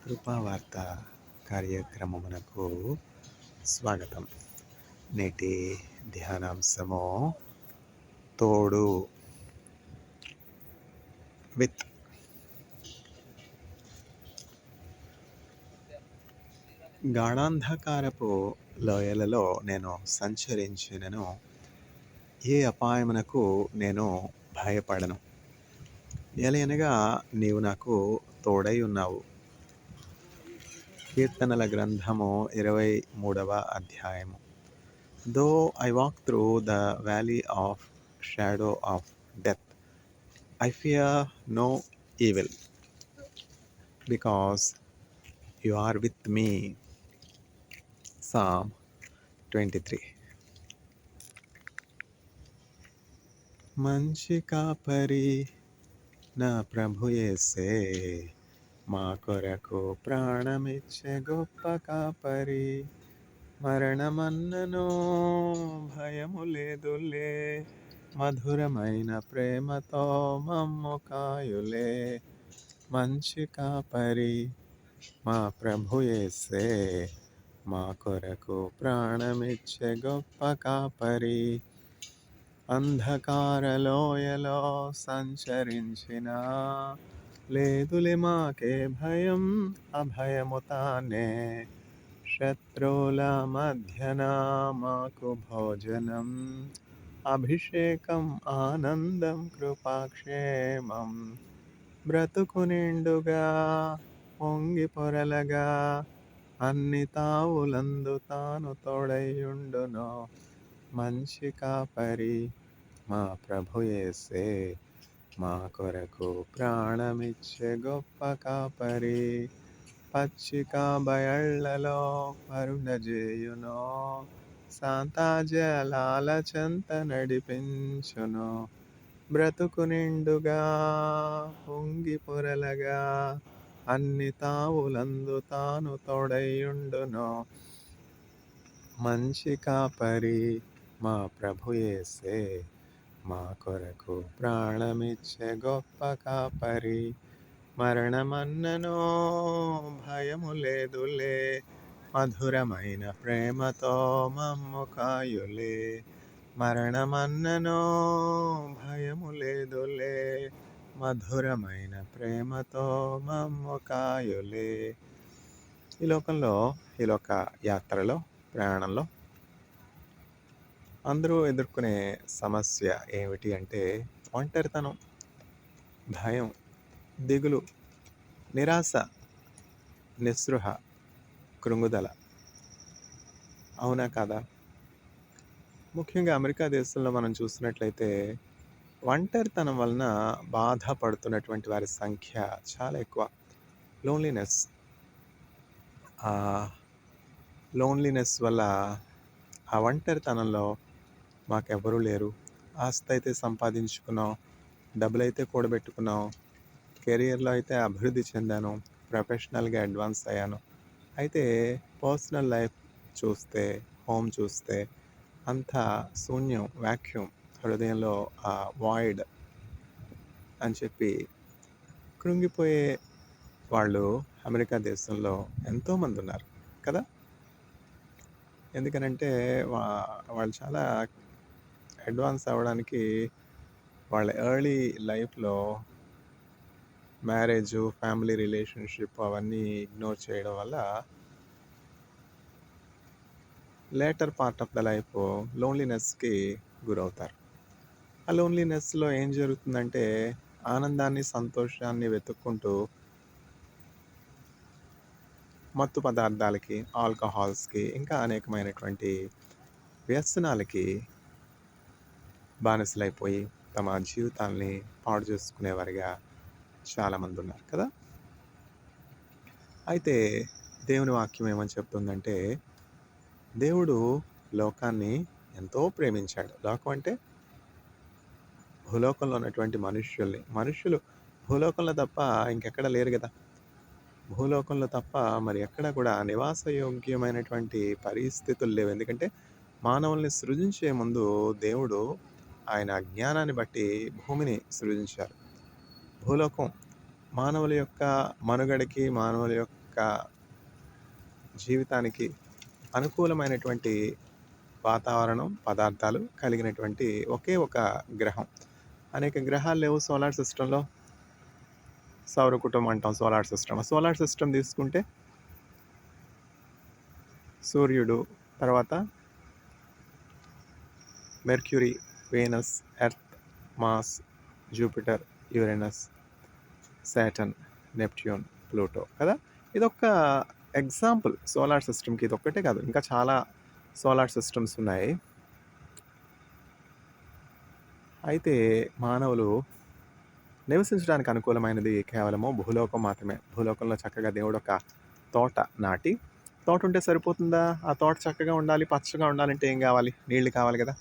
కృపావార్త కార్యక్రమమునకు స్వాగతం. నేటి ధ్యానాంశము తోడు విత్. గాఢాంధకారపు లోయలలో నేను సంచరించినను ఏ అపాయమునకు నేను భయపడను. ఎలయనగా నీవు నాకు తోడై ఉన్నావు. కీర్తనల గ్రంథము 23వ అధ్యాయము. Though I walk through the valley of shadow of death, I fear no evil, because you are with me. Psalm 23. మంచి కాపరి నా ప్రభు యేసే, మా కొరకు ప్రాణమిచ్చే గొప్ప కాపరి. మరణమన్నను భయము లేదులే, మధురమైన ప్రేమతో మమ్ము కాయులే. మంచి కాపరి మా ప్రభు యేసే, మా కొరకు ప్రాణమిచ్చే గొప్ప కాపరి. అంధకార లోయలో సంచరించిన లేదులే మాకే భయం, అభయము తానే. శత్రువుల మధ్యన మాకు భోజనం, అభిషేకం ఆనందం కృపాక్షేమం. బ్రతుకు నిండుగా పొంగి పొరలగా, అన్ని తావులందు తాను తోడైయుండును. మంచి కాపరి మా ప్రభు యేసే, మా కొరకు ప్రాణమిచ్చే గొప్ప కాపరి. పచ్చిక బయళ్లలో పరుండజేయును, శాంతా జలాల చెంత నడిపించును. బ్రతుకు నిండుగా పొంగి పొరలగా, అన్ని తావులందు తాను తోడైయుండును. మంచి కాపరి మా ప్రభు యేసే, మా కొరకు ప్రాణమిచ్చే గొప్ప కాపరి. మరణమన్నను భయము లేదులే, మధురమైన ప్రేమతో మమ్ము కాయులే. మరణమన్నను భయము లేదులే, మధురమైన ప్రేమతో మమ్ము కాయులే. ఈ లోక యాత్రలో, ప్రయాణంలో అందరూ ఎదుర్కొనే సమస్య ఏమిటి అంటే ఒంటరితనం, భయం, దిగులు, నిరాశ, నిస్పృహ, కృంగుదల. అవునా కాదా? ముఖ్యంగా అమెరికా దేశంలో మనం చూసినట్లయితే ఒంటరితనం వలన బాధపడుతున్నటువంటి వారి సంఖ్య చాలా ఎక్కువ. లోన్లీనెస్ వల్ల, ఆ ఒంటరితనంలో మాకెవ్వరూ లేరు, ఆస్తి అయితే సంపాదించుకున్నాం, డబ్బులైతే కూడబెట్టుకున్నాం, కెరియర్లో అయితే అభివృద్ధి చెందాను, ప్రొఫెషనల్గా అడ్వాన్స్ అయ్యాను. అయితే పర్సనల్ లైఫ్ చూస్తే, హోమ్ చూస్తే అంతా శూన్యం, వ్యాక్యూమ్, హృదయంలో ఆ వాయిడ్ అని చెప్పి కృంగిపోయే వాళ్ళు అమెరికా దేశంలో ఎంతోమంది ఉన్నారు కదా. ఎందుకనంటే వాళ్ళు చాలా అడ్వాన్స్ అవ్వడానికి వాళ్ళ ఎర్లీ లైఫ్లో మ్యారేజ్, ఫ్యామిలీ రిలేషన్షిప్ అవన్నీ ఇగ్నోర్ చేయడం వల్ల later part of the life లోన్లీనెస్కి గురవుతారు. ఆ లోన్లీనెస్లో ఏం జరుగుతుందంటే ఆనందాన్ని, సంతోషాన్ని వెతుక్కుంటూ మత్తు పదార్థాలకి, ఆల్కహాల్స్కి, ఇంకా అనేకమైనటువంటి వ్యసనాలకి బానిసలైపోయి తమ జీవితాల్ని పాడు చేసుకునేవారిగా చాలామంది ఉన్నారు కదా. అయితే దేవుని వాక్యం ఏమని చెప్తుందంటే, దేవుడు లోకాన్ని ఎంతో ప్రేమించాడు. లోకం అంటే భూలోకంలో ఉన్నటువంటి మనుషులు భూలోకంలో తప్ప ఇంకెక్కడ లేరు కదా. భూలోకంలో తప్ప మరి ఎక్కడ కూడా నివాసయోగ్యమైనటువంటి పరిస్థితులు లేవు. ఎందుకంటే మానవుల్ని సృజించే ముందు దేవుడు ఆయన జ్ఞానాన్ని బట్టి భూమిని సృజించారు. భూలోకం మానవుల యొక్క మనుగడకి, మానవుల యొక్క యొక్క జీవితానికి అనుకూలమైనటువంటి వాతావరణం, పదార్థాలు కలిగినటువంటి ఒకే ఒక గ్రహం. అనేక గ్రహాలు లేవు సోలార్ సిస్టంలో. సౌర కుటుంబం అంటాం సోలార్ సిస్టమ్. సోలార్ సిస్టమ్ తీసుకుంటే సూర్యుడు, తర్వాత mercury, Venus, earth, mass, Jupiter, Uranus, Saturn, Neptune, Pluto కదా. ఇదొక్క ఎగ్జాంపుల్ సోలార్ సిస్టమ్కి. ఇది ఒక్కటే కాదు, ఇంకా చాలా సోలార్ సిస్టమ్స్ ఉన్నాయి. అయితే మానవులు నివసించడానికి అనుకూలమైనది కేవలము భూలోకం మాత్రమే. భూలోకంలో చక్కగా దేవుడు ఒక తోట నాటి, తోట ఉంటే సరిపోతుందా? ఆ తోట చక్కగా ఉండాలి, పచ్చగా ఉండాలంటే ఏం కావాలి? నీళ్లు కావాలి కదా.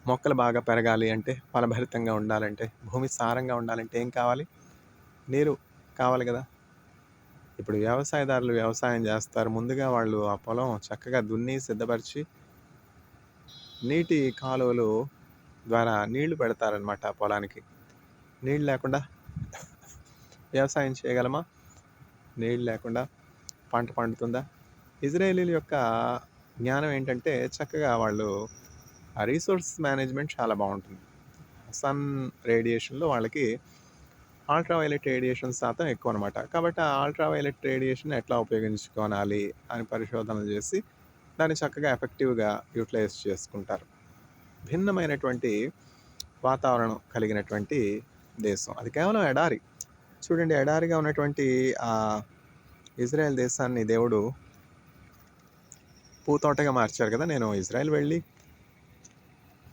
మొక్కలు బాగా పెరగాలి అంటే, ఫలభరితంగా ఉండాలంటే, భూమి సారంగా ఉండాలంటే ఏం కావాలి? నీరు కావాలి కదా. ఇప్పుడు వ్యవసాయదారులు వ్యవసాయం చేస్తారు. ముందుగా వాళ్ళు ఆ పొలం చక్కగా దున్ని సిద్ధపరిచి నీటి కాలువలు ద్వారా నీళ్లు పెడతారనమాట పొలానికి. నీళ్ళు లేకుండా వ్యవసాయం చేయగలమా? నీళ్ళు లేకుండా పంట పండుతుందా? ఇజ్రాయేలీల యొక్క జ్ఞానం ఏంటంటే చక్కగా వాళ్ళు ఆ రీసోర్స్ మేనేజ్మెంట్ చాలా బాగుంటుంది. సన్ రేడియేషన్లో వాళ్ళకి అల్ట్రావైలెట్ రేడియేషన్ శాతం ఎక్కువ అనమాట. కాబట్టి ఆ అల్ట్రావైలెట్ రేడియేషన్ ఎట్లా ఉపయోగించుకోవాలి అని పరిశోధనలు చేసి దాన్ని చక్కగా ఎఫెక్టివ్గా యూటిలైజ్ చేసుకుంటారు. భిన్నమైనటువంటి వాతావరణం కలిగినటువంటి దేశం. అది కేవలం ఎడారి. చూడండి, ఎడారిగా ఉన్నటువంటి ఆ ఇజ్రాయెల్ దేశాన్ని దేవుడు పూతోటగా మార్చారు కదా. నేను ఇజ్రాయెల్ వెళ్ళి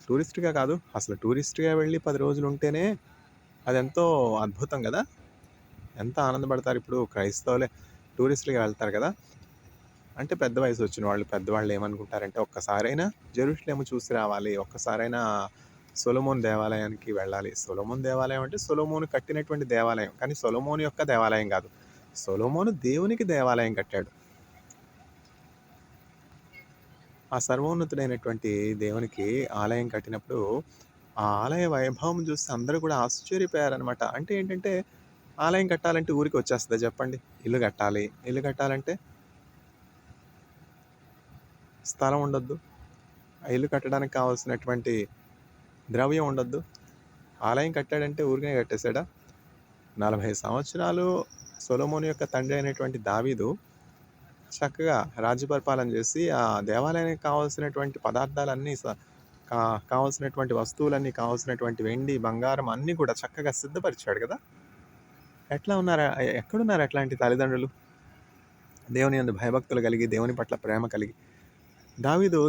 టూరిస్ట్గా కాదు, అసలు టూరిస్ట్గా వెళ్ళి 10 రోజులు ఉంటేనే అది ఎంతో అద్భుతం కదా. ఎంత ఆనందపడతారు. ఇప్పుడు క్రైస్తవులే టూరిస్టులుగా వెళ్తారు కదా. అంటే పెద్ద వయసు వచ్చిన వాళ్ళు, పెద్దవాళ్ళు ఏమనుకుంటారంటే ఒక్కసారైనా జెరూసలేము చూసి రావాలి, ఒక్కసారైనా సొలొమోన్ దేవాలయానికి వెళ్ళాలి. సొలొమోన్ దేవాలయం అంటే సొలొమోను కట్టినటువంటి దేవాలయం, కానీ సొలొమోను యొక్క దేవాలయం కాదు. సొలొమోను దేవునికి దేవాలయం కట్టాడు. ఆ సర్వోన్నతుడైనటువంటి దేవునికి ఆలయం కట్టినప్పుడు ఆ ఆలయ వైభవం చూసి అందరూ కూడా ఆశ్చర్యపోయారనమాట. అంటే ఏంటంటే ఆలయం కట్టాలంటే ఊరికి వచ్చేస్తుందా చెప్పండి? ఇల్లు కట్టాలి. ఇల్లు కట్టాలంటే స్థలం ఉండొద్దు. ఆ ఇల్లు కట్టడానికి కావాల్సినటువంటి ద్రవ్యం ఉండొద్దు. ఆలయం కట్టాడంటే ఊరికే కట్టేశాడా? 40 సంవత్సరాలు సొలొమోను యొక్క తండ్రి అయినటువంటి దావీదు చక్కగా రాజ్య పరిపాలన చేసి ఆ దేవాలయానికి కావాల్సినటువంటి పదార్థాలన్నీ కావాల్సినటువంటి వస్తువులన్నీ, కావాల్సినటువంటి వెండి, బంగారం అన్నీ కూడా చక్కగా సిద్ధపరిచాడు కదా. ఎట్లా ఉన్నారు? ఎక్కడున్నారు అట్లాంటి తల్లిదండ్రులు? దేవుని యందు భయభక్తులు కలిగి, దేవుని పట్ల ప్రేమ కలిగి. దావీదు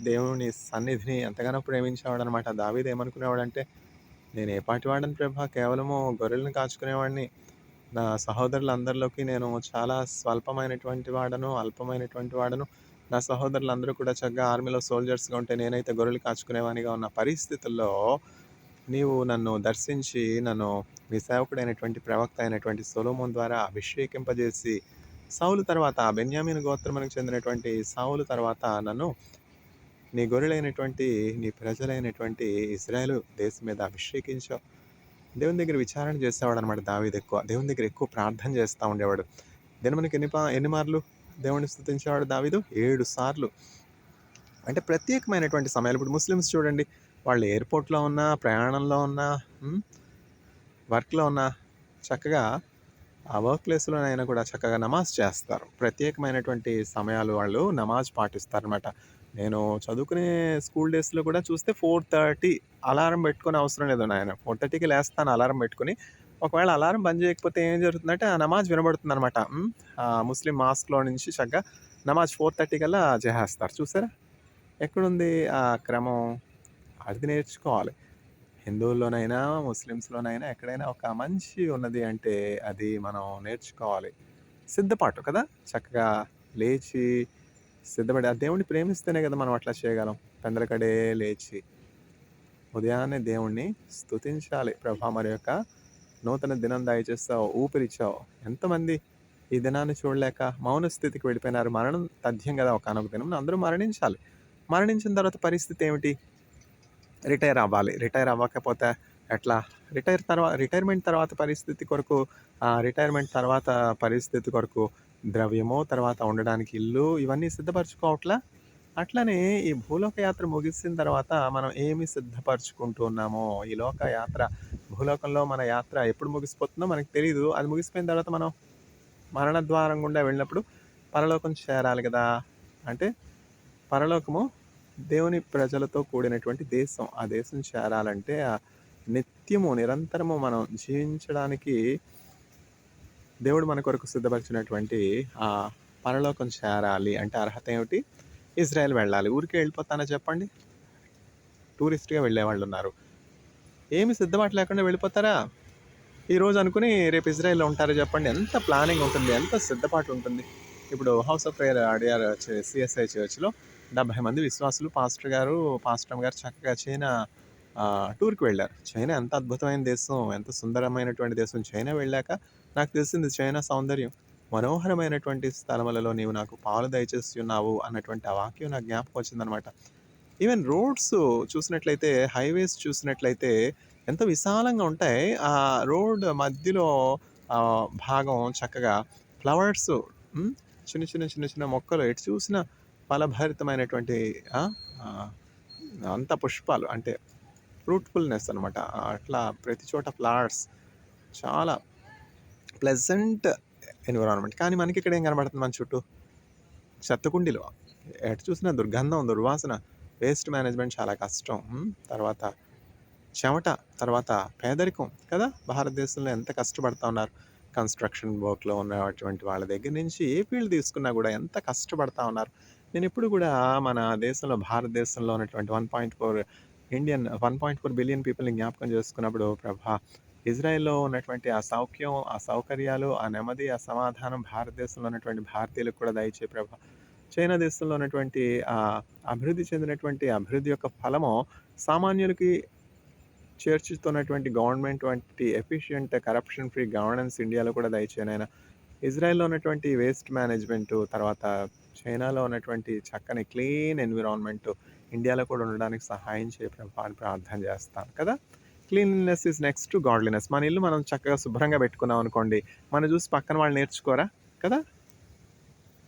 దేవుని సన్నిధిని ఎంతగానో ప్రేమించేవాడు అనమాట. దావీదు ఏమనుకునేవాడంటే, నేను ఏ పాటివాడని ప్రభా, కేవలము గొర్రెలను కాచుకునేవాడిని. నా సహోదరులందరిలోకి నేను చాలా స్వల్పమైనటువంటి వాడను, అల్పమైనటువంటి వాడను. నా సహోదరులందరూ కూడా చక్కగా ఆర్మీలో సోల్జర్స్గా ఉంటే నేనైతే గొర్రెలు కాచుకునేవానిగా ఉన్న పరిస్థితుల్లో నీవు నన్ను దర్శించి నన్ను మీ సేవకుడైనటువంటి ప్రవక్త అయినటువంటి సొలొమోను ద్వారా అభిషేకింపజేసి, సౌలు తర్వాత బెన్యామీను గోత్రమునకు చెందినటువంటి సౌలు తర్వాత నన్ను నీ గొర్రెలైనటువంటి నీ ప్రజలైనటువంటి ఇజ్రాయేలు దేశం మీద అభిషేకించావు. దేవుని దగ్గర విచారణ చేసేవాడు అనమాట దావీదు. దేవుని దగ్గర ఎక్కువ ప్రార్థన చేస్తూ ఉండేవాడు. దినమునకి ఎన్ని మార్లు దేవుడిని స్తుతించేవాడు దావీదు? 7 సార్లు. అంటే ప్రత్యేకమైనటువంటి సమయాలు. ఇప్పుడు ముస్లిమ్స్ చూడండి, వాళ్ళు ఎయిర్పోర్ట్లో ఉన్నా, ప్రయాణంలో ఉన్నా, వర్క్లో ఉన్నా చక్కగా ఆ వర్క్ ప్లేస్లోనైనా కూడా చక్కగా నమాజ్ చేస్తారు. ప్రత్యేకమైనటువంటి సమయాలు వాళ్ళు నమాజ్ పాటిస్తారనమాట. నేను చదువుకునే స్కూల్ డేస్లో కూడా చూస్తే 4:30 అలారం పెట్టుకునే అవసరం లేదు నాయన. 4:30కి లేస్తాను అలారం పెట్టుకుని. ఒకవేళ అలారం బంద్ చేయకపోతే ఏం జరుగుతుందంటే ఆ నమాజ్ వినబడుతుంది అనమాట. ముస్లిం మాస్క్లో నుంచి చక్కగా నమాజ్ 4:30 కల్లా చేసేస్తారు. చూసారా ఎక్కడుంది ఆ క్రమం? అది నేర్చుకోవాలి. హిందువుల్లోనైనా, ముస్లిమ్స్‌లోనైనా ఎక్కడైనా ఒక మంచి ఉన్నది అంటే అది మనం నేర్చుకోవాలి. సిద్ధపాటు కదా. చక్కగా లేచి సిద్ధపడి ఆ దేవుడిని ప్రేమిస్తేనే కదా మనం అట్లా చేయగలం. పెందలకడే లేచి ఉదయాన్నే దేవుణ్ణి స్తుతించాలి. ప్రభా, మరి యొక్క నూతన దినం దయచేస్తావు, ఊపిరిచ్చావు. ఎంతమంది ఈ దినాన్ని చూడలేక మౌన స్థితికి వెళ్ళిపోయినారు. మరణం తథ్యం కదా ఒకానొక దినం. అందరూ మరణించాలి. మరణించిన తర్వాత పరిస్థితి ఏమిటి? రిటైర్ అవ్వాలి. రిటైర్ అవ్వకపోతే ఎట్లా? రిటైర్మెంట్ తర్వాత పరిస్థితి కొరకు రిటైర్మెంట్ తర్వాత పరిస్థితి కొరకు ద్రవ్యము, తర్వాత ఉండడానికి ఇల్లు ఇవన్నీ సిద్ధపరచుకోవట్లా? అట్లనే ఈ భూలోక యాత్ర ముగిసిన తర్వాత మనం ఏమి సిద్ధపరచుకుంటూ ఉన్నామో, ఈ లోక యాత్ర భూలోకంలో మన యాత్ర ఎప్పుడు ముగిసిపోతుందో మనకు తెలీదు. అది ముగిసిపోయిన తర్వాత మనం మరణ ద్వారం గుండా వెళ్ళినప్పుడు పరలోకం చేరాలి గదా! అంటే పరలోకము దేవుని ప్రజలతో కూడినటువంటి దేశం. ఆ దేశం చేరాలంటే నిత్యము, నిరంతరము మనం జీవించడానికి దేవుడు మన కొరకు సిద్ధపరిచినటువంటి ఆ పరలోకం చేరాలి అంటే అర్హత ఏమిటి? ఇజ్రాయెల్ వెళ్ళాలి. ఊరికే వెళ్ళిపోతానా చెప్పండి? టూరిస్ట్‌గా వెళ్ళేవాళ్ళున్నారు. ఏమి సిద్ధపాటు లేకుండా వెళ్ళిపోతారా? ఈరోజు అనుకుని రేపు ఇజ్రాయెల్‌లో ఉంటారా చెప్పండి? ఎంత ప్లానింగ్ ఉంటుంది? ఎంత సిద్ధపాటు ఉంటుంది? ఇప్పుడు హౌస్ ఆఫ్ ప్రేయర్ ఆడియార్ సిఎస్ఐ చర్చ్‌లో 70 మంది విశ్వాసులు పాస్టర్ గారు చక్కగా చైనా టూర్‌కి వెళ్ళారు. చైనా ఎంత అద్భుతమైన దేశం, ఎంత సుందరమైనటువంటి దేశం. చైనా వెళ్ళాక నాకు తెలిసింది చైనా సౌందర్యం. మనోహరమైనటువంటి స్థలములలో నీవు నాకు పాలు దయచేస్తున్నావు అన్నటువంటి ఆ వాక్యం నాకు జ్ఞాపకం వచ్చిందనమాట. ఈవెన్ రోడ్స్ చూసినట్లయితే, హైవేస్ చూసినట్లయితే ఎంత విశాలంగా ఉంటాయి. ఆ రోడ్ మధ్యలో భాగం చక్కగా ఫ్లవర్స్, హ్మ్. చిన్న చిన్న మొక్కలు ఎటు చూసినా ఫలభరితమైనటువంటి ఆహ్, ఆహ్, అంతా పుష్పాలు అంటే ఫ్రూట్‌ఫుల్‌నెస్ అనమాట. అట్లా ప్రతి చోట ఫ్లవర్స్ చాలా ప్లెజెంట్ ఎన్విరాన్మెంట్. కానీ మనకిక్కడ ఏం కనబడుతుంది మన చుట్టూ? చెత్తకుండీలు. ఎటు చూసినా దుర్గంధం, దుర్వాసన, వేస్ట్ మేనేజ్‌మెంట్ చాలా కష్టం. తర్వాత చెమట, తర్వాత పేదరికం కదా! భారతదేశంలో ఎంత కష్టపడతా ఉన్నారు. కన్‌స్ట్రక్షన్ వర్క్‌లో ఉన్నటువంటి వాళ్ళ దగ్గర నుంచి ఏ ఫీల్డ్ తీసుకున్నా గూడా ఎంత కష్టపడతా ఉన్నారు. నేనెప్పుడు గూడా మన దేశంలో భారతదేశంలో ఉన్నటువంటి 1.4 బిలియన్ పీపుల్‌ని జ్ఞాపకం చేసుకున్నప్పుడు ప్రభా! ఇజ్రాయెల్‌లో ఉన్నటువంటి ఆ సౌఖ్యం, ఆ సౌకర్యాలు, ఆ నెమ్మది, ఆ సమాధానం భారతదేశంలో ఉన్నటువంటి భారతీయులకు కూడా దయచేయి ప్రభా! చైనా దేశంలో ఉన్నటువంటి అభివృద్ధి చెందినటువంటి అభివృద్ధి యొక్క ఫలము సామాన్యులకి చేర్చుతున్నటువంటి గవర్నమెంట్ వంటి ఎఫిషియంట్ కరప్షన్ ఫ్రీ గవర్నెన్స్ ఇండియాలో కూడా దయచేయి నాయన. ఇజ్రాయెల్‌లో ఉన్నటువంటి వేస్ట్ మేనేజ్‌మెంటు, తర్వాత చైనాలో ఉన్నటువంటి చక్కని క్లీన్ ఎన్విరాన్మెంటు ఇండియాలో కూడా ఉండడానికి సహాయం చేయి ప్రభా అని ప్రార్థన చేస్తాను కదా! Cleanliness is next to godliness. మన ఇల్లు మనం చక్కగా శుభ్రంగా పెట్టుకున్నాం అనుకోండి, మనం చూసి పక్కన వాళ్ళు నేర్చుకోరా? కదా!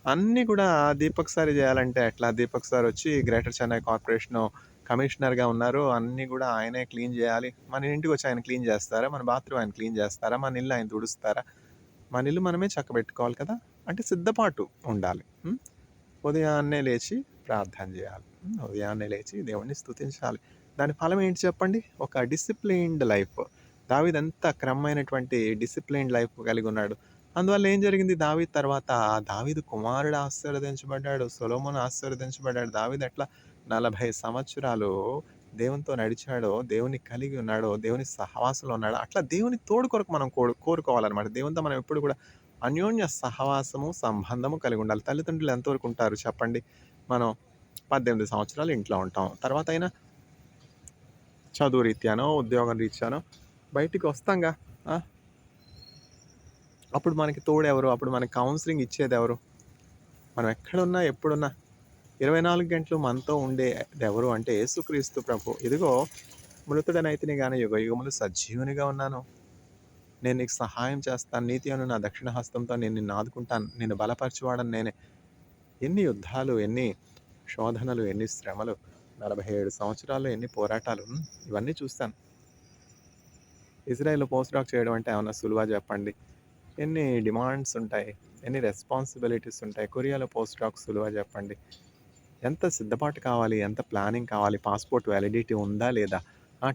అన్నీ కూడా దీపక్ సారే జేయాలంటే ఎట్లా? దీపక్ సార్ వచ్చి గ్రేటర్ చెన్నై కార్పొరేషను కమిషనర్‌గా ఉన్నారు. అన్నీ గూడా ఆయనే క్లీన్ జేయాలి. మన ఇంటికొచ్చి ఆయన క్లీన్ జేస్తారా? మన బాత్రూమ్ ఆయన క్లీన్ జేస్తారా? మన ఇల్లు ఆయన తుడుస్తారా? మన ఇల్లు మనమే చక్కబెట్టుకోవాలి కదా! అంటే సిద్ధపాటు ఉండాలి. ఉదయాన్నే లేచి ప్రార్థన జేయాలి. ఉదయాన్నే లేచి దేవుడిని స్తుతించాలి. దాని ఫలం ఏంటి చెప్పండి? ఒక డిసిప్లిన్డ్ లైఫ్. దావీదెంత క్రమమైనటువంటి డిసిప్లిన్డ్ లైఫ్ కలిగున్నాడు. అందువల్ల ఏం జరిగింది? దావీదు తర్వాత దావీదు కుమారుడు ఆశీర్వదించబడ్డాడు. సొలొమోను ఆశీర్వదించబడ్డాడు. దావీదు ఎట్లా 40 సంవత్సరాలు దేవునితో నడిచాడో, దేవున్ని కలిగి ఉన్నాడో, దేవుని సహవాసంలో ఉన్నాడో, అట్లా దేవుని తోడు కొరకు మనం కోరుకోవాలనమాట. దేవునితో మనం ఎప్పుడు కూడా అన్యోన్య సహవాసము, సంబంధము కలిగి ఉండాలి. తల్లిదండ్రులు ఎంతవరకు ఉంటారు చెప్పండి? మనం 18 సంవత్సరాలు ఇంట్లో ఉంటాం. తర్వాత అయినా చదువు రీత్యానో, ఉద్యోగం రీత్యానో బయటికి వస్తాంగా. ఆ! అప్పుడు మనకి తోడెవరు? అప్పుడు మనకి కౌన్సెలింగ్ ఇచ్చేదెవరు? మనం ఎక్కడున్నా, ఎప్పుడున్నా 24 గంటలు మనతో ఉండేదెవరు అంటే యేసుక్రీస్తు ప్రభు. ఇదిగో మృతుడనైతిని గాని యుగయుగములు సజీవునిగా ఉన్నాను. నేను నీకు సహాయం చేస్తాను. నీతి అను నా దక్షిణ హస్తంతో నేను నిన్ను ఆదుకుంటాను. నిన్ను బలపరచువాడను నేనే. ఎన్ని యుద్ధాలు, ఎన్ని శోధనలు, ఎన్ని శ్రమలు, 47 సంవత్సరాల్లో ఎన్ని పోరాటాలు. ఇవన్నీ చూస్తాను. ఇజ్రాయెల్‌లో పోస్ట్ డాక్ చేయడం అంటే ఏమన్నా సులువా చెప్పండి? ఎన్ని డిమాండ్స్ ఉంటాయి, ఎన్ని రెస్పాన్సిబిలిటీస్ ఉంటాయి. కొరియాలో పోస్ట్ డాక్ సులువా చెప్పండి? ఎంత సిద్ధపాటు కావాలి, ఎంత ప్లానింగ్ కావాలి, పాస్‌పోర్ట్ వ్యాలిడిటీ ఉందా లేదా?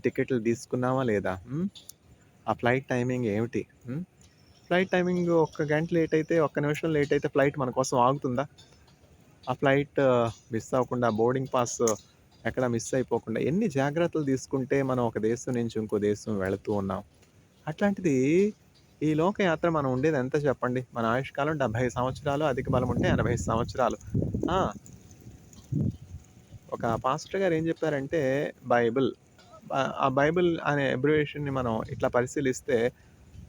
టికెట్లు తీసుకున్నామా లేదా? ఆ ఫ్లైట్ టైమింగ్ ఏమిటి? ఫ్లైట్ టైమింగ్ ఒక్క గంట లేట్ అయితే, ఒక్క నిమిషం లేట్ అయితే ఫ్లైట్ మన కోసం ఆగుతుందా? ఆ ఫ్లైట్ మిస్ అవ్వకుండా బోర్డింగ్ పాస్ ఎక్కడ మిస్ అయిపోకుండా ఎన్ని జాగ్రత్తలు తీసుకుంటే మనం ఒక దేశం నుంచి ఇంకో దేశం వెళుతూ ఉన్నాం. అట్లాంటిది ఈ లోకయాత్ర మనం ఉండేది ఎంత చెప్పండి? మన ఆయుష్కాలం 70 సంవత్సరాలు, అధిక బలం ఉంటే 80 సంవత్సరాలు. ఆ! ఒక పాస్టర్ గారు ఏం చెప్పారంటే బైబిల్ ఆ బైబిల్ అనే అబ్రివియేషన్‌ని మనం ఇట్లా పరిశీలిస్తే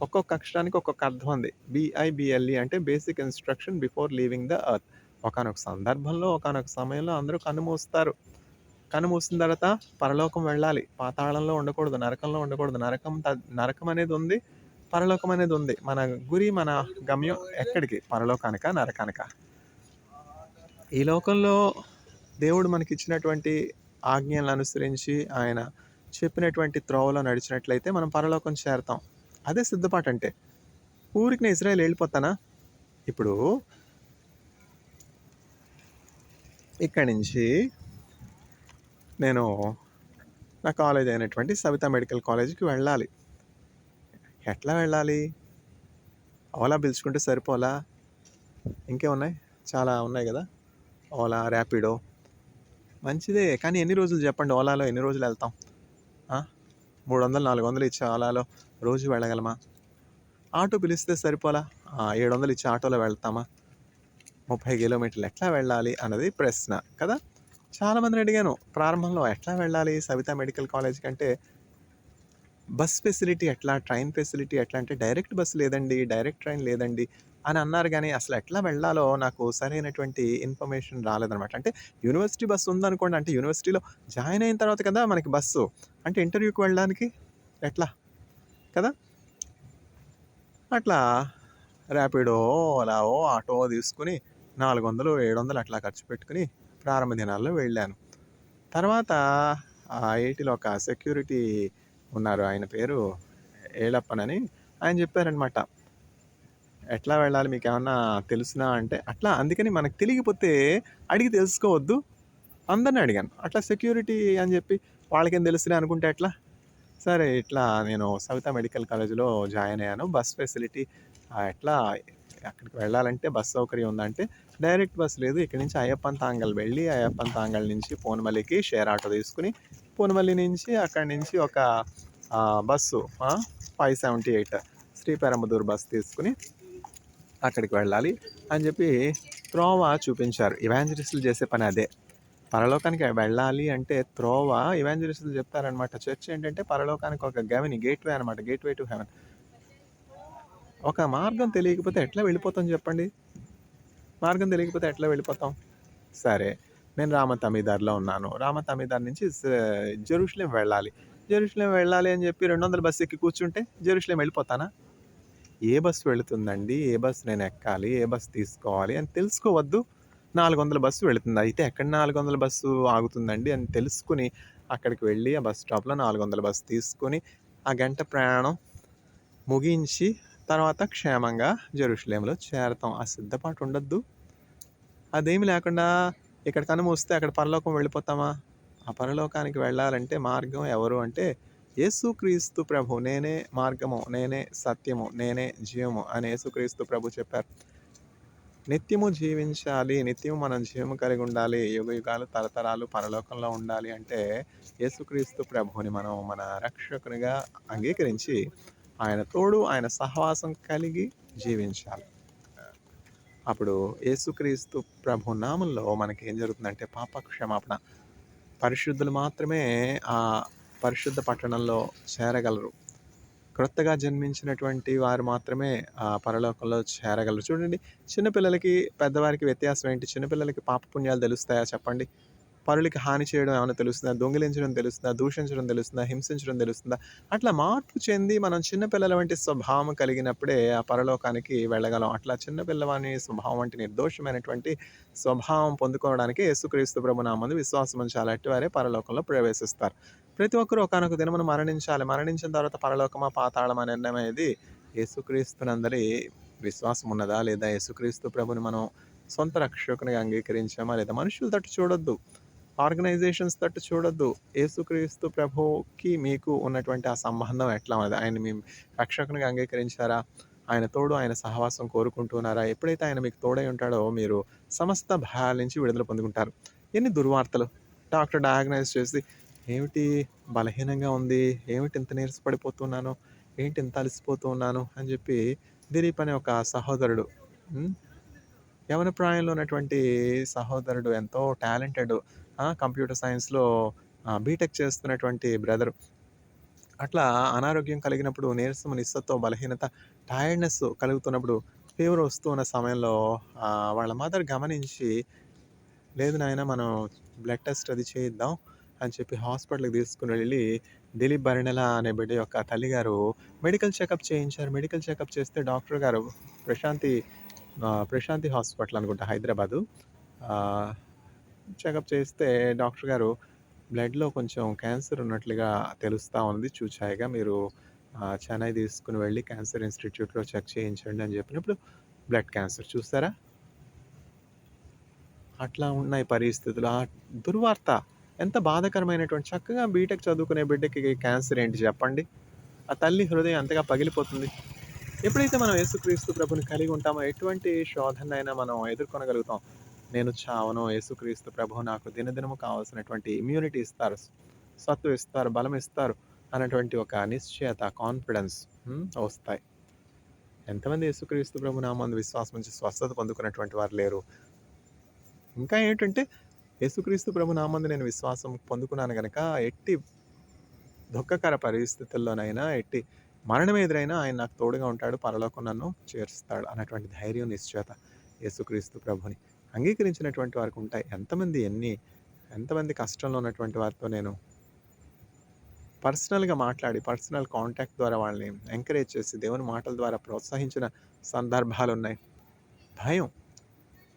ఒక్కొక్క అక్షరానికి ఒక్కొక్క అర్థం ఉంది. బిఐబిఎల్ఈ అంటే basic instruction before leaving the earth. ఒకానొక సందర్భంలో, ఒకానొక సమయంలో అందరూ కన్నుమూస్తారు. కన్ను మూసిన తర్వాత పరలోకం వెళ్ళాలి. పాతాళంలో ఉండకూడదు. నరకంలో ఉండకూడదు. నరకం అనేది ఉంది. పరలోకం అనేది ఉంది. మన గురి, మన గమ్యం ఎక్కడికి? పరలోకానికా? నరకానికా? ఈ లోకంలో దేవుడు మనకిచ్చినటువంటి ఆజ్ఞలను అనుసరించి, ఆయన చెప్పినటువంటి త్రోవలో నడిచినట్లయితే మనం పరలోకం చేరతాం. అదే సిద్ధపాటంటే. ఊరికనే ఇజ్రాయెల్ వెళ్ళిపోతానా? ఇప్పుడు ఇక్కడి నుంచి నేను నా కాలేజ్ అయినటువంటి సవితా మెడికల్ కాలేజ్‌కి వెళ్ళాలి. ఎట్లా వెళ్ళాలి? ఓలా పిలుచుకుంటే సరిపోలా? ఇంకేమున్నాయి? చాలా ఉన్నాయి గదా! ఓలా, ర్యాపిడో మంచిదే. కానీ ఎన్ని రోజులు చెప్పండి ఓలాలో ఎన్ని రోజులు వెళ్తాం? 300, 400 ఇచ్చే ఓలాలో రోజు వెళ్ళగలమా? ఆటో పిలిస్తే సరిపోలా? 700 ఇచ్చి ఆటోలో వెళ్తామా? 30 కిలోమీటర్లు ఎట్లా వెళ్ళాలి అన్నది ప్రశ్న కదా! చాలామందిని అడిగాను ప్రారంభంలో ఎట్లా వెళ్ళాలి సవితా మెడికల్ కాలేజ్ కంటే బస్ ఫెసిలిటీ ఎట్లా, ట్రైన్ ఫెసిలిటీ ఎట్లా అంటే డైరెక్ట్ బస్సు లేదండి, డైరెక్ట్ ట్రైన్ లేదండి అని అన్నారు. కానీ అసలు ఎట్లా వెళ్ళాలో నాకు సరైనటువంటి ఇన్ఫర్మేషన్ రాలేదనమాట. అంటే యూనివర్సిటీ బస్సు ఉందనుకోండి, అంటే యూనివర్సిటీలో జాయిన్ అయిన తర్వాత కదా మనకి బస్సు, అంటే ఇంటర్వ్యూకి వెళ్ళడానికి ఎట్లా కదా. అట్లా ర్యాపిడో, ఓలావో, ఆటో తీసుకుని 400, 700 అట్లా ఖర్చు పెట్టుకుని ప్రారంభ దినాల్లో వెళ్ళాను. తర్వాత ఐఐటీలో ఒక సెక్యూరిటీ ఉన్నారు. ఆయన పేరు ఏలప్పనని. ఆయన చెప్పారనమాట. ఎట్లా వెళ్ళాలి మీకేమన్నా తెలుసునా అంటే, అట్లా అందుకని మనకు తెలియకపోతే అడిగి తెలుసుకోవద్దు. అందరిని అడిగాను. అట్లా సెక్యూరిటీ అని చెప్పి వాళ్ళకేం తెలుసులే అనుకుంటే ఎట్లా? సరే ఇట్లా నేను సవితా మెడికల్ కాలేజ్‌లో జాయిన్ అయ్యాను. బస్ ఫెసిలిటీ ఎట్లా అక్కడికి వెళ్ళాలంటే బస్ సౌకర్యం ఉందంటే, డైరెక్ట్ బస్ లేదు. ఇక్కడి నుంచి అయ్యప్పన్ తాంగల్ వెళ్ళి, అయ్యప్పన్ తాంగల్ నుంచి పూనమల్లికి షేర్ ఆటో తీసుకుని, పూనమల్లి నుంచి అక్కడి నుంచి ఒక బస్సు 578 శ్రీపెరంబదూర్ బస్ తీసుకుని అక్కడికి వెళ్ళాలి అని చెప్పి త్రోవ చూపించారు. ఇవాంజలిస్టులు చేసే పని అదే. పరలోకానికి వెళ్ళాలి అంటే త్రోవ ఇవాంజలిస్టులు చెప్తారనమాట. చర్చ్ ఏంటంటే పరలోకానికి ఒక గేట్వే అనమాట. Gateway to heaven. ఒక మార్గం తెలియకపోతే ఎట్లా వెళ్ళిపోతాం చెప్పండి? మార్గం తెలియకపోతే ఎట్లా వెళ్ళిపోతాం? సరే, నేను రామతమీదార్‌లో ఉన్నాను. రామతమీదార్ నుంచి జెరూషలేం వెళ్ళాలి. జెరూషలేం వెళ్ళాలి అని చెప్పి 200 బస్సు ఎక్కి కూర్చుంటే జెరూషలేం వెళ్ళిపోతానా? ఏ బస్సు వెళుతుందండి? ఏ బస్సు నేను ఎక్కాలి? ఏ బస్సు తీసుకోవాలి అని తెలుసుకోవద్దు? 400 బస్సు వెళుతుంది. అయితే ఎక్కడ 400 బస్సు ఆగుతుందండి అని తెలుసుకుని అక్కడికి వెళ్ళి ఆ బస్ స్టాప్‌లో 400 బస్సు తీసుకొని ఆ గంట ప్రయాణం ముగించి తర్వాత క్షేమంగా జెరూషలేంలో చేరతాం. ఆ సిద్ధపాటు ఉండొద్దు? అదేమి లేకుండా ఇక్కడ కన్నుమూస్తే అక్కడ పరలోకం వెళ్ళిపోతామా? ఆ పరలోకానికి వెళ్ళాలంటే మార్గం ఎవరు అంటే యేసుక్రీస్తు ప్రభు. నేనే మార్గము, నేనే సత్యము, నేనే జీవము అని యేసుక్రీస్తు ప్రభు చెప్పారు. నిత్యము జీవించాలి, నిత్యము మనం జీవము కలిగి ఉండాలి, యుగయుగాలు తరతరాలు పరలోకంలో ఉండాలి అంటే యేసుక్రీస్తు ప్రభువుని మనం మన రక్షకునిగా అంగీకరించి ఆయన తోడు, ఆయన సహవాసం కలిగి జీవించాలి. అప్పుడు యేసుక్రీస్తు ప్రభు నామంలో మనకేం జరుగుతుందంటే పాప క్షమాపణ. పరిశుద్ధులు మాత్రమే ఆ పరిశుద్ధ పట్టణంలో చేరగలరు. క్రొత్తగా జన్మించినటువంటి వారు మాత్రమే పరలోకంలో చేరగలరు. చూడండి, చిన్నపిల్లలకి, పెద్దవారికి వ్యత్యాసం ఏంటి? చిన్నపిల్లలకి పాపపుణ్యాలు తెలుస్తాయా చెప్పండి? పరులకి హాని చేయడం ఏమైనా తెలుస్తుందా? దొంగిలించడం తెలుస్తుందా? దూషించడం తెలుస్తుందా? హింసించడం తెలుస్తుందా? అట్లా మార్పు చెంది మనం చిన్నపిల్లల వంటి స్వభావం కలిగినప్పుడే ఆ పరలోకానికి వెళ్ళగలం. అట్లా చిన్నపిల్లవాని స్వభావం వంటి నిర్దోషమైనటువంటి స్వభావం పొందుకోవడానికి యేసుక్రీస్తు ప్రభు నామందు విశ్వాసం ఉంచాలి. అట్టివారే పరలోకంలో ప్రవేశిస్తారు. ప్రతి ఒక్కరు ఒకానొక దినమున మరణించాలి. మరణించిన తర్వాత పరలోకమా, పాతాళమా నిర్ణయం అనేది యేసుక్రీస్తునందలి విశ్వాసం ఉన్నదా? లేదా యేసుక్రీస్తు ప్రభుని మనం సొంత రక్షకునిగా అంగీకరించామా లేదా? మనుషుల తట్టు చూడొద్దు. ఆర్గనైజేషన్స్ తట్టు చూడొద్దు. యేసుక్రీస్తు ప్రభువుకి మీకు ఉన్నటువంటి ఆ సంబంధం ఎట్లా ఉన్నది? ఆయన మీ రక్షకునిగా అంగీకరించారా? ఆయన తోడు, ఆయన సహవాసం కోరుకుంటున్నారా? ఎప్పుడైతే ఆయన మీకు తోడై ఉంటాడో మీరు సమస్త భయాల నుంచి విడుదల పొందుకుంటారు. ఎన్ని దుర్వార్తలు! డాక్టర్ డయాగ్నైజ్ చేసి, ఏమిటి బలహీనంగా ఉంది, ఏమిటి ఇంత నీరసపడిపోతున్నాను, ఏంటి ఇంత అలసిపోతూ ఉన్నాను అని చెప్పి దిలీప్ అనే ఒక సహోదరుడు, యవన ప్రాయంలో ఉన్నటువంటి సహోదరుడు, ఎంతో టాలెంటెడ్, కంప్యూటర్ సైన్స్‌లో బీటెక్ చేస్తున్నటువంటి బ్రదరు. అట్లా అనారోగ్యం కలిగినప్పుడు నీరసం, నిస్సత్వ, బలహీనత, టైర్డ్‌నెస్ కలుగుతున్నప్పుడు, ఫీవర్ వస్తూ ఉన్న సమయంలో వాళ్ళ మదర్ గమనించి, లేదు నాయనా మనం బ్లడ్ టెస్ట్ అది చేయిద్దాం. అని చెప్పి హాస్పిటల్‌కి తీసుకొని వెళ్ళి దిలీప్ బరిణెల అనే బిడ్డ యొక్క తల్లిగారు మెడికల్ చెకప్ చేయించారు. మెడికల్ చెకప్ చేస్తే డాక్టర్ గారు ప్రశాంతి ప్రశాంతి హాస్పిటల్ అనుకుంటా హైదరాబాదు. ఆహ్, చెకప్ చేస్తే డాక్టర్ గారు బ్లడ్‌లో కొంచెం క్యాన్సర్ ఉన్నట్లుగా తెలుస్తా ఉంది చూచాయిగా. మీరు చెన్నై తీసుకొని వెళ్లి క్యాన్సర్ ఇన్‌స్టిట్యూట్‌లో చెక్ చేయించండి అని చెప్పినప్పుడు బ్లడ్ క్యాన్సర్ చూసారా? అట్లా ఉన్నాయి పరిస్థితులు. ఆ దుర్వార్త ఎంత బాధాకరమైనటువంటి చక్కగా బీటెక్ చదువుకునే బిడ్డకి క్యాన్సర్ ఏంటి చెప్పండి? ఆ తల్లి హృదయం అంతగా పగిలిపోతుంది. ఎప్పుడైతే మనం యేసుక్రీస్తు ప్రభుని కలిగి ఉంటామో ఎటువంటి శోధనైనా మనం ఎదుర్కొనగలుగుతాం. నేను చావను, యేసుక్రీస్తు ప్రభువు నాకు దినదినము కావాల్సినటువంటి ఇమ్యూనిటీ ఇస్తారు, సత్తు ఇస్తారు, బలం ఇస్తారు అన్నటువంటి ఒక నిశ్చయత, కాన్ఫిడెన్స్ వస్తాయి. ఎంతమంది యేసుక్రీస్తు ప్రభు నామందు విశ్వాసం ఉంచి స్వస్థత పొందుకున్నటువంటి వారు లేరు. ఇంకా ఏంటంటే యేసుక్రీస్తు ప్రభు నామందు నేను విశ్వాసం పొందుకున్నాను గనక ఎట్టి దుఃఖకర పరిస్థితుల్లోనైనా, ఎట్టి మరణం ఎదురైనా ఆయన నాకు తోడుగా ఉంటాడు. పరలోకం నన్ను చేరుస్తాడు అన్నటువంటి ధైర్యం, నిశ్చయత యేసుక్రీస్తు ప్రభుని అంగీకరించినటువంటి వారికి ఉంటాయి. ఎంతమంది కష్టంలో ఉన్నటువంటి వారితో నేను పర్సనల్‌గా మాట్లాడి, పర్సనల్ కాంటాక్ట్ ద్వారా వాళ్ళని ఎంకరేజ్ చేసి, దేవుని మాటల ద్వారా ప్రోత్సహించిన సందర్భాలున్నాయి. భయం.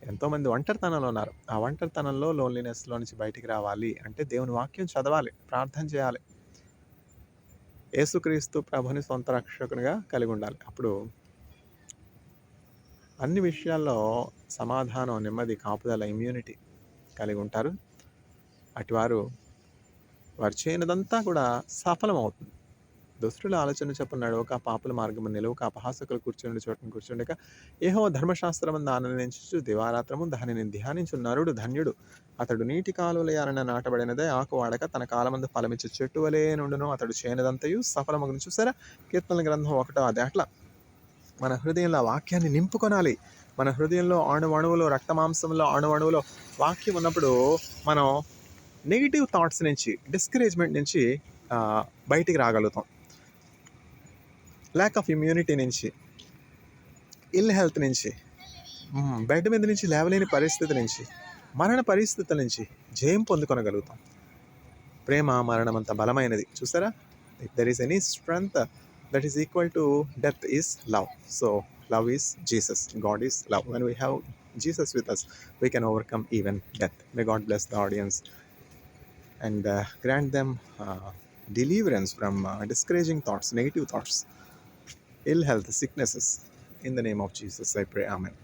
ఎంతోమంది ఒంటరితనంలో ఉన్నారు. ఆ ఒంటరితనంలో, లోన్‌లీనెస్‌లో నుంచి బయటికి రావాలి అంటే దేవుని వాక్యం చదవాలి, ప్రార్థన చేయాలి. యేసుక్రీస్తు ప్రభుని సొంత రక్షకునిగా కలిగి ఉండాలి. అప్పుడు అన్ని విషయాల్లో సమాధానం, నెమ్మది, కాపుదల, ఇమ్యూనిటీ కలిగి ఉంటారు. అటువారు వారు చేయనిదంతా కూడా సఫలమవుతుంది. దుష్టుల ఆలోచన చొప్పున నడవక, పాపుల మార్గమున నిలవక, అపహాసకులు కూర్చుండు చోటున కూర్చుండక, యెహోవా ధర్మశాస్త్రమందు ఆనందించుచు దివారాత్రము దానిని ధ్యానించు నరుడు ధన్యుడు. అతడు నీటి కాలువల యారన నాటబడినదే, ఆకు వాడక తన కాలమందు ఫలమిచ్చు చెట్టు వలె నుండును. అతడు చేయనిదంతయు సఫలమగును. చూసారా? కీర్తనల గ్రంథం 1వ అధ్యాయం. అట్లా మన హృదయంలో ఆ వాక్యాన్ని నింపుకొనాలి. మన హృదయంలో అణువణువులో, రక్తమాంసంలో అణువణువులో వాక్యం ఉన్నప్పుడు మనం నెగెటివ్ థాట్స్ నుంచి, డిస్కరేజ్‌మెంట్ నుంచి బయటికి రాగలుగుతాం. ల్యాక్ ఆఫ్ ఇమ్యూనిటీ నుంచి, ఇల్ హెల్త్ నుంచి, బెడ్ మీద నుంచి లేవలేని పరిస్థితి నుంచి, మరణ పరిస్థితుల నుంచి జయం పొందుకొనగలుగుతాం. ప్రేమ మరణమంత బలమైనది. చూసారా? If there is any strength that is equal to death is love. So love is Jesus. God is love. When we have Jesus with us, we can overcome even death. May God bless the audience and grant them deliverance from discouraging thoughts, negative thoughts, ill health, sicknesses. In the name of Jesus, I pray. Amen.